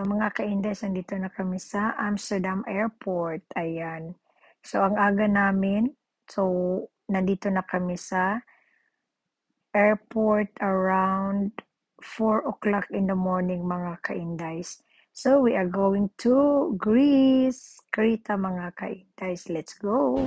Mga ka-Indes, nandito na kami sa Amsterdam Airport. Ayan. So, ang aga namin. So, nandito na kami sa airport around 4 o'clock in the morning, mga ka-Indes. So, we are going to Greece. Krita, mga ka-Indes. Let's go!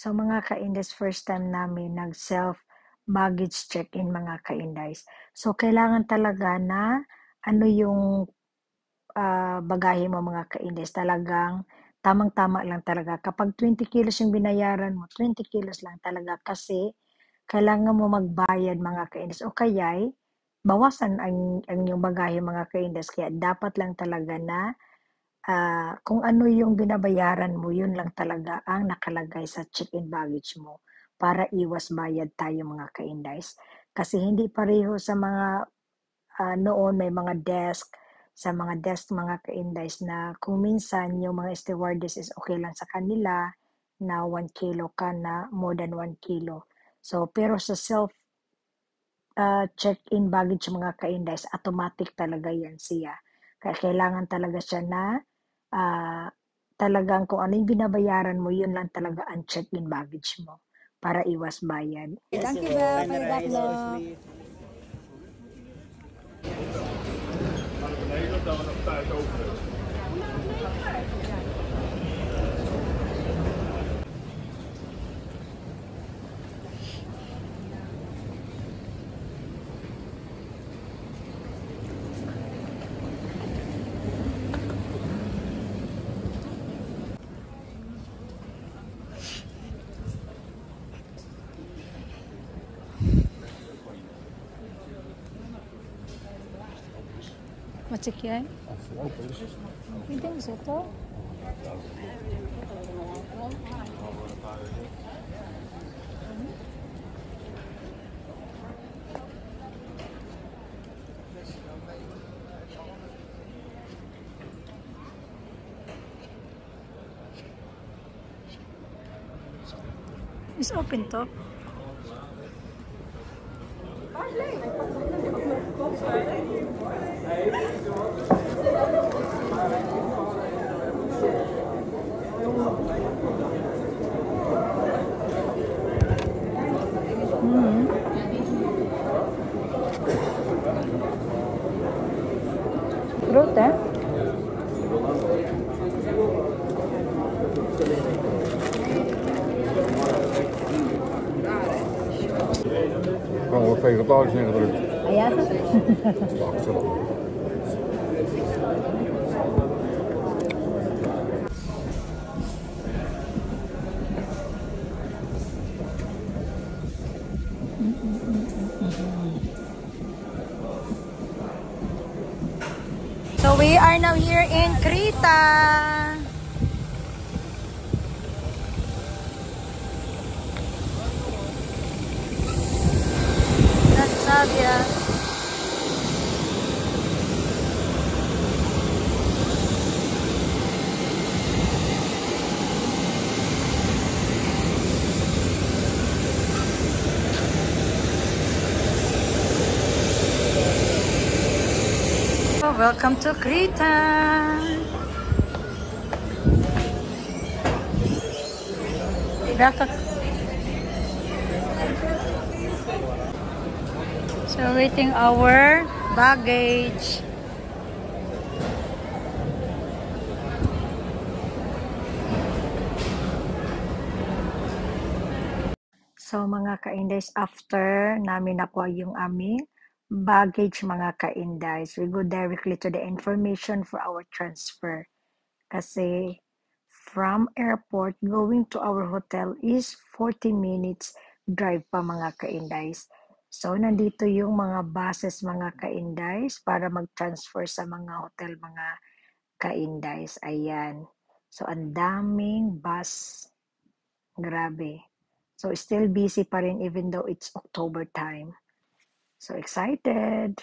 So mga ka-Indes, first time namin nag-self baggage check-in, mga ka-Indes. So kailangan talaga na ano yung bagahe mo, mga ka-Indes. Talagang tamang-tama lang talaga. Kapag 20 kilos yung binayaran mo, 20 kilos lang talaga kasi kailangan mo magbayad, mga ka-Indes. O kaya'y bawasan ang yung bagahe, mga ka-Indes. Kaya dapat lang talaga na kung ano yung binabayaran mo, yun lang talaga ang nakalagay sa check-in baggage mo para iwas bayad tayo, mga ka-Indes. Kasi hindi pareho sa mga noon may mga desk, sa mga desk, mga ka-Indes, na kung minsan yung mga stewardess is okay lang sa kanila na 1 kilo ka na more than 1 kilo. So, pero sa self check-in baggage, mga ka-Indes, automatic talaga yan siya. Kaya kailangan talaga siya na talagang kung ano yung binabayaran mo, yun lang talaga ang check-in baggage mo para iwas bayad. Thank you, Bel. Panigatlo. Matsik yan? Pwede mo sa ito? It's open to. Fruit, eh? Gewoon wat vegetarisch ingedrukt. Ah, ja? Wacht, zo. So we are now here in Krita. That's Sabia. Welcome to Krita. So waiting our baggage. So mga ka-Indes, after namin nakuha yung aming baggage, mga ka-Indes, we go directly to the information for our transfer. Kasi from airport going to our hotel is 40 minutes drive pa, mga ka-Indes. So nandito yung mga buses, mga ka-Indes, para mag-transfer sa mga hotel, mga ka-Indes. Ayan. So ang daming bus. Grabe. So still busy pa rin even though it's October time. So excited.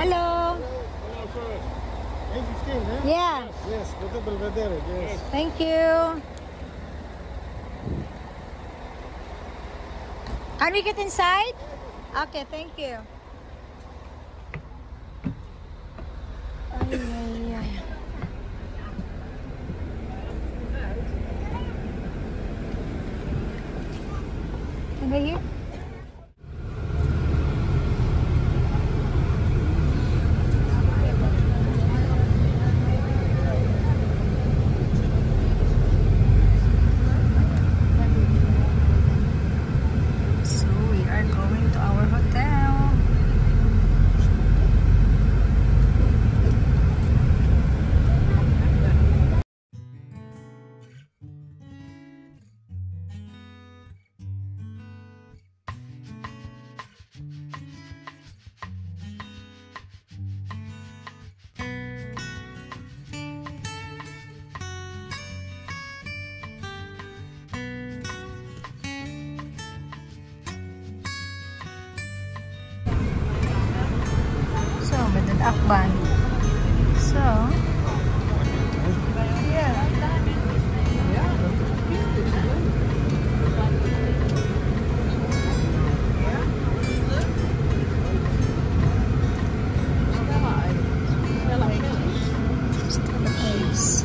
Hello. A15, eh? Yeah. Yes, Hotel Belvedere, yes. Thank you. Can we get inside? Okay, thank you. Ay, ay, ay. Can I hear? So we are going to our hotel. So, Madad Akban. So, yeah. Still the place.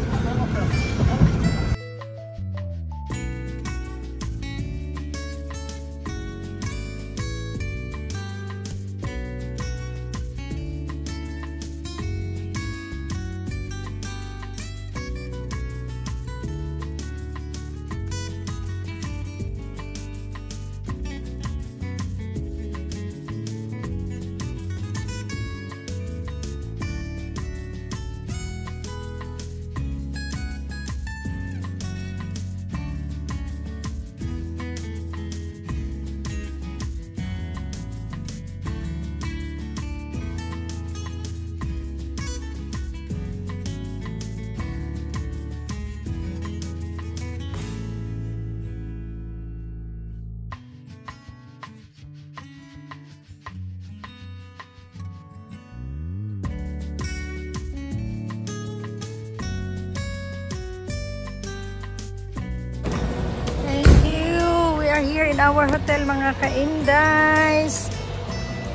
Are here in our hotel, mga ka-Indies.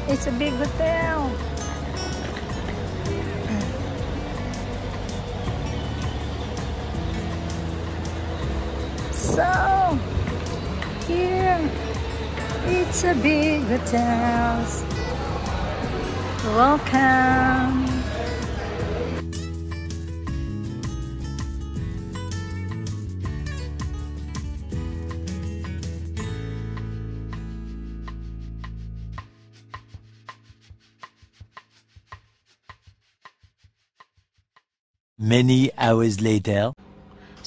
It's a big hotel. So here it's a big hotel. Welcome. Many hours later.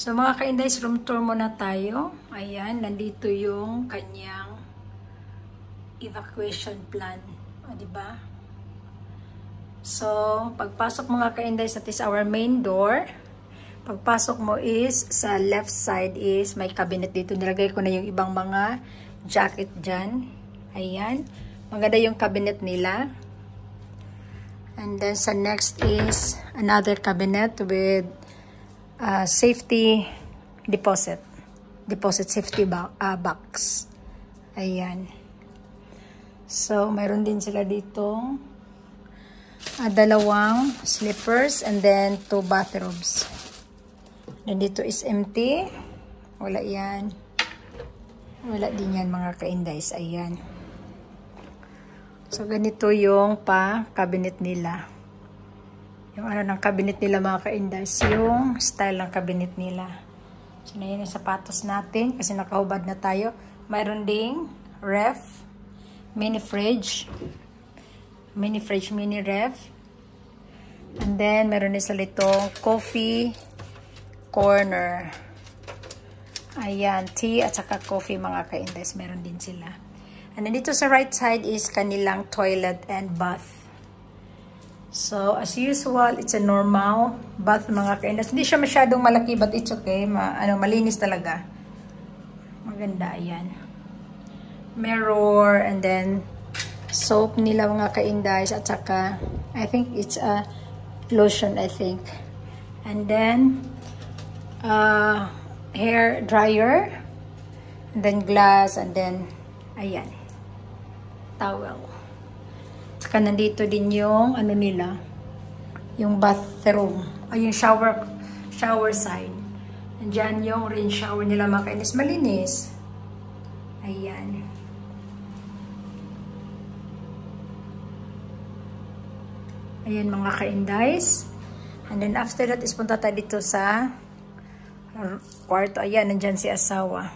So mga ka-Indies, room tour muna tayo. Ayan, nandito yung kanyang evacuation plan. O, diba? So, pagpasok mga ka-Indies, that is our main door. Pagpasok mo is, sa left side is, may cabinet dito. Nilagay ko na yung ibang mga jacket dyan. Ayan. Maganda yung cabinet nila. And then sa next is another cabinet with safety deposit safety box. Ayan. So, mayroon din sila dito dalawang slippers and then 2 bathrobes. And dito is empty. Wala yan. Wala din yan mga ka-Indies. Ayan. So, ganito yung pa-cabinet nila. Yung ano ng cabinet nila mga ka-Indies. Yung style ng cabinet nila. So, na yun yung sapatos natin. Kasi nakahubad na tayo. Mayroon ding ref. Mini fridge. Mini ref. And then, meron din sila itong coffee corner. Ayan. Tea at saka coffee mga ka-Indies. Meron din sila. And then dito sa right side is kanilang toilet and bath. So, as usual, it's a normal bath mga ka-Indies. Hindi siya masyadong malaki but it's okay. Malinis talaga. Maganda, ayan. Mirror and then soap nila mga ka-Indies at saka I think it's a lotion, I think. And then, hair dryer. And then glass. And then, ayan. Towel. Saka nandito din yung, ano nila, yung bathroom. Ay, yung shower side. Andyan yung rain shower nila, mga kainis. Malinis. Ayan. Ayan, mga kaindays. And then after that is punta tayo dito sa kwarto. Ayan, nandyan si asawa.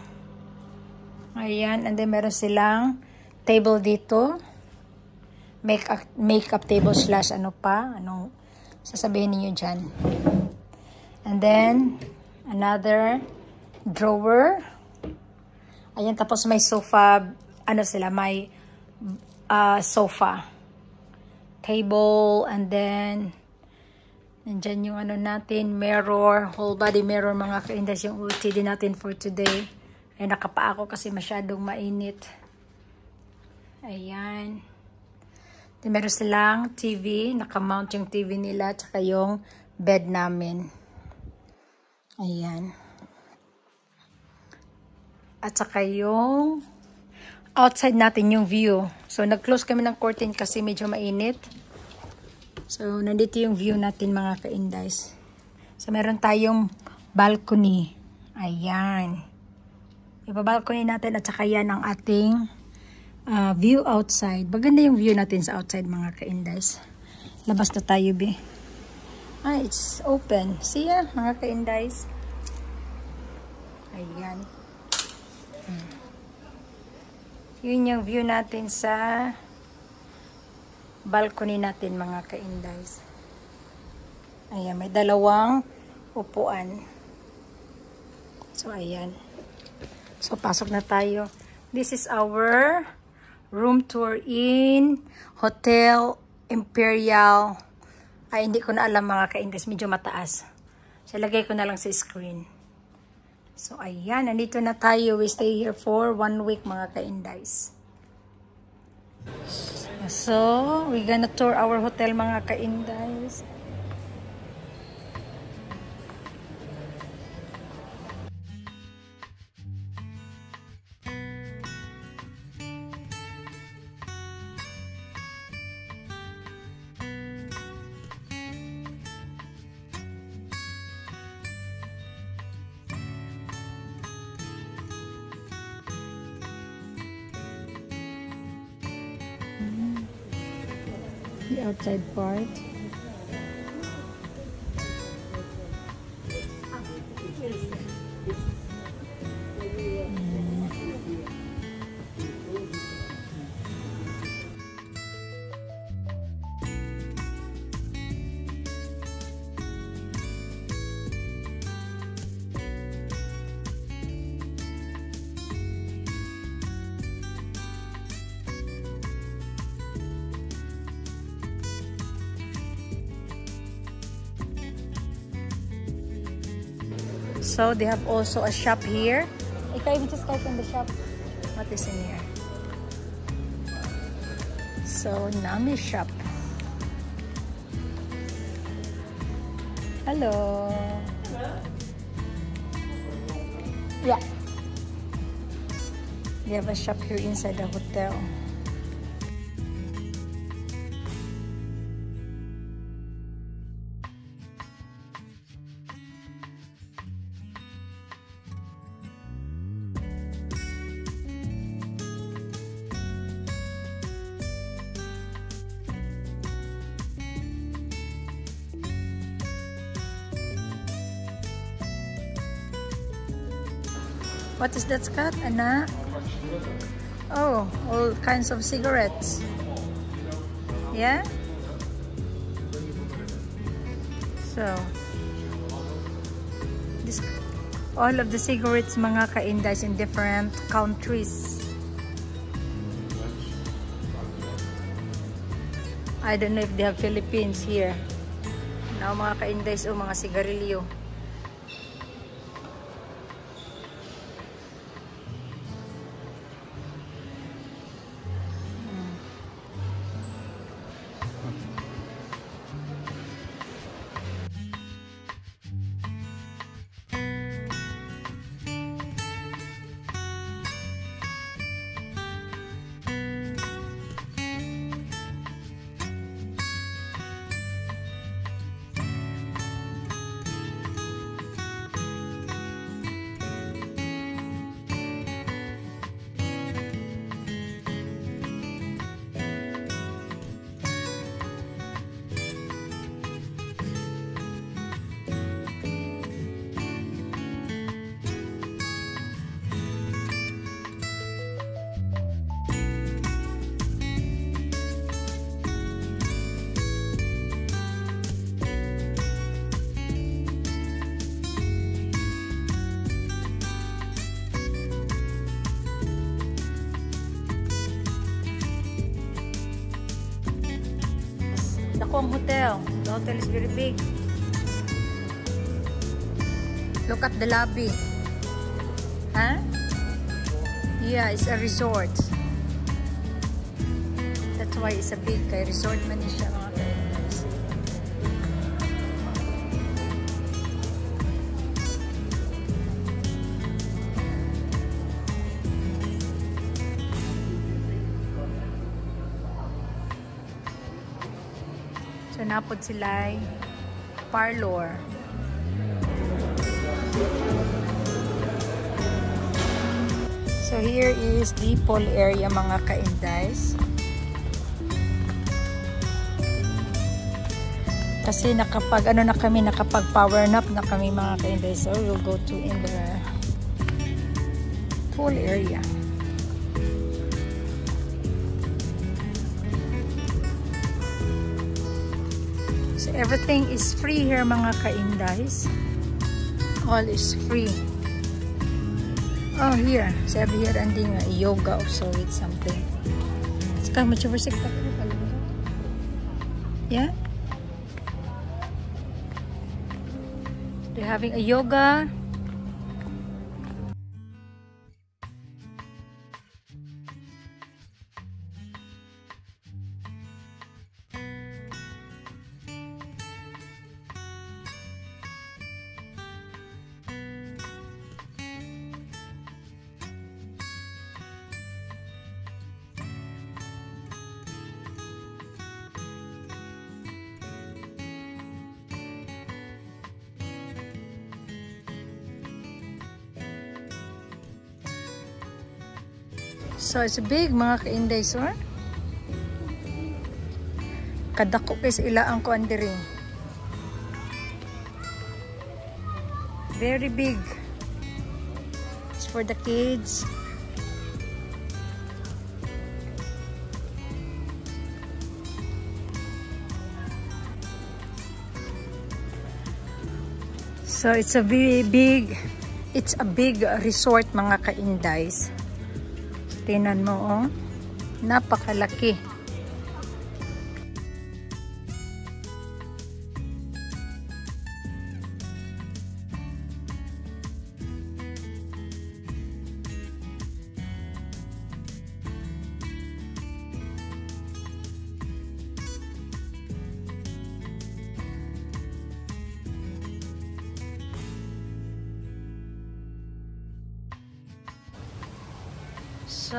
Ayan, and then meron silang table dito. Makeup table slash ano pa. Anong sasabihin niyo dyan. And then, another drawer. Ayan, tapos may sofa. Ano sila, may sofa. Table, and then, nandyan yung ano natin, mirror, whole body mirror, mga kaindas, yung OOTD natin for today. Ay, nakapa ako kasi masyadong mainit. Ayan. Then, meron silang TV, nakamount yung TV nila, tsaka yung bed namin. Ayan. At saka yung outside natin yung view. So, nag-close kami ng curtain kasi medyo mainit. So, nandito yung view natin, mga kaindays. So, meron tayong balcony. Ayan. Iba-balcony natin at saka yan ang ating view outside. Maganda yung view natin sa outside, mga kaindays. Labas na tayo, be. It's open. See ya, mga kaindays. Ayan. Yun yung view natin sa balcony natin, mga kaindays. Ayan, may dalawang upuan. So, ayan. So, pasok na tayo. This is our room tour in Hotel Imperial. Ay, hindi ko na alam, mga kaindays. Medyo mataas. So, lagay ko na lang sa screen. So, ayan. Nandito na tayo. We stay here for 1 week, mga kaindays. So, we're gonna tour our hotel, mga kaindays. The outside part. So, they have also a shop here. Can you just type in the shop? What is in here? So, Nami shop. Hello. Yeah. They have a shop here inside the hotel. What is that, Scott? Anna? Oh, all kinds of cigarettes. Yeah? So, this, all of the cigarettes, mga kaindays, in different countries. I don't know if they have Philippines here. Now, mga kaindays, o mga sigarilyo. ako ang hotel. The hotel is very big. Look at the lobby. Huh? Yeah, it's a resort. That's why it's a big resort man siya mga ka-indays. So napod sila parlor. So here is the pool area mga ka-indays. Kasi nakapag nakapag power nap na kami mga ka-indays. So we'll go to in the pool area. So everything is free here mga ka-indays. All is free. Oh, here. Sabi here, anding yoga also with something. Sekarang macam bersih kita. Yeah? They're having a yoga. So it's big mga ka-indays, or? Kadako kay ila ang kuan diri. Very big. It's for the kids. So it's a big resort mga ka-indays. Tinan mo, oh. Napakalaki. So,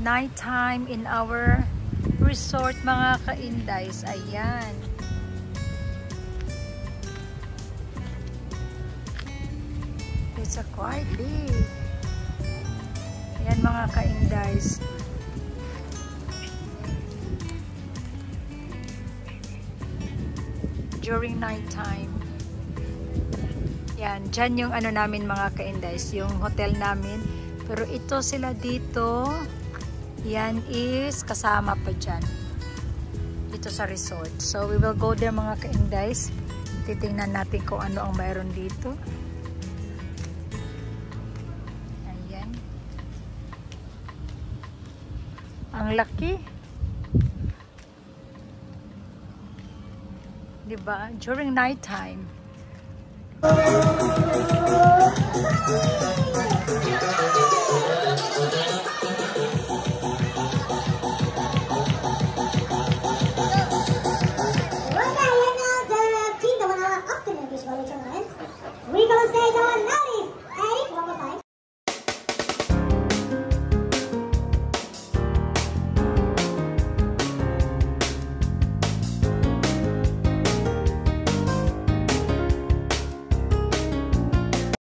nighttime in our resort mga ka-indays. Ayan. It's a quite big. Ayan mga ka-indays. During nighttime. Yan. Dyan yung ano namin mga ka-indays. Yung hotel namin. Pero ito sila dito, yan is kasama pa dyan. Dito sa resort. So we will go there mga ka-indays. Titingnan natin kung ano ang mayroon dito. Ayan. Ang laki. Diba? During night time.